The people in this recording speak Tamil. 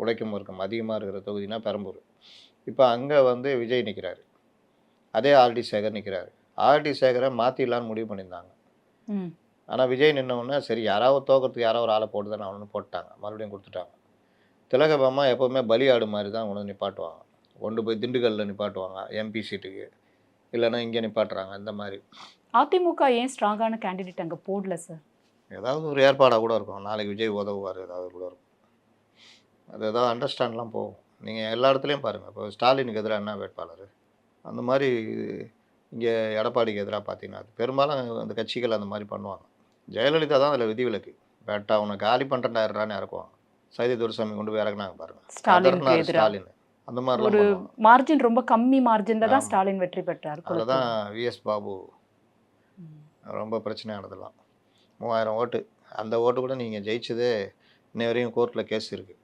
உழைக்கும் வர்க்கம் அதிகமாக இருக்கிற தொகுதினா பெரம்பூர். இப்போ அங்கே வந்து விஜய் நிற்கிறாரு. அதே ஆர்டி சேகர் நிற்கிறாரு. ஆர்டி சேகரை மாற்றிடலான்னு முடிவு பண்ணியிருந்தாங்க. ம். ஆனால் விஜய் நின்ன உடனே சரி யாராவது தோக்கிறதுக்கு யாராவது ஒரு ஆளை போட்டு தானே அவனு போட்டாங்க. மறுபடியும் கொடுத்துட்டாங்க. திலகபாமா எப்போவுமே பலியாடு மாதிரி தான் கொண்டு வந்து நிப்பாட்டுவாங்க. கொண்டு போய் திண்டுக்கல்லில் நிப்பாட்டுவாங்க எம்பி சீட்டுக்கு. இல்லைன்னா இங்கே நிப்பாட்டுறாங்க இந்த மாதிரி. அதிமுக ஏன் ஸ்ட்ராங்கான கேண்டிடேட் அங்கே போடல சார்? ஏதாவது ஒரு ஏற்பாடாக கூட இருக்கும். நாளைக்கு விஜய் உதவுவார் ஏதாவது கூட இருக்கும். அது ஏதாவது அண்டர்ஸ்டாண்ட்லாம் போகும். நீங்கள் எல்லா இடத்துலையும் பாருங்கள். இப்போ ஸ்டாலினுக்கு எதிராக என்ன வேட்பாளர்? அந்த மாதிரி இங்கே எடப்பாடிக்கு எதிராக பார்த்தீங்கன்னா பெரும்பாலும் அந்த கட்சிகள் அந்த மாதிரி பண்ணுவாங்க. ஜெயலலிதா தான் அதில் விதிவிலக்கு. பேட்டா உன்னை காலி பண்ணுறேன்டாயிரான்னு இறக்குவாங்க. சைதை துரைசாமி கொண்டு போய் இறக்குனாங்க பாருங்கள். ஸ்டாலினுக்கு எதிராக ஸ்டாலின் அந்த மாதிரிலாம் ஒரு பண்ணுவாங்க. மார்ஜின் ரொம்ப கம்மி மார்ஜின்ல தான் ஸ்டாலின் வெற்றி பெற்றார். அதில் தான் விஎஸ் பாபு ரொம்ப பிரச்சனையானதெல்லாம் 3000 ஓட்டு. அந்த ஓட்டு கூட நீங்கள் ஜெயிச்சதே இன்னை வரையும் கோர்ட்டில் கேஸ் இருக்குது.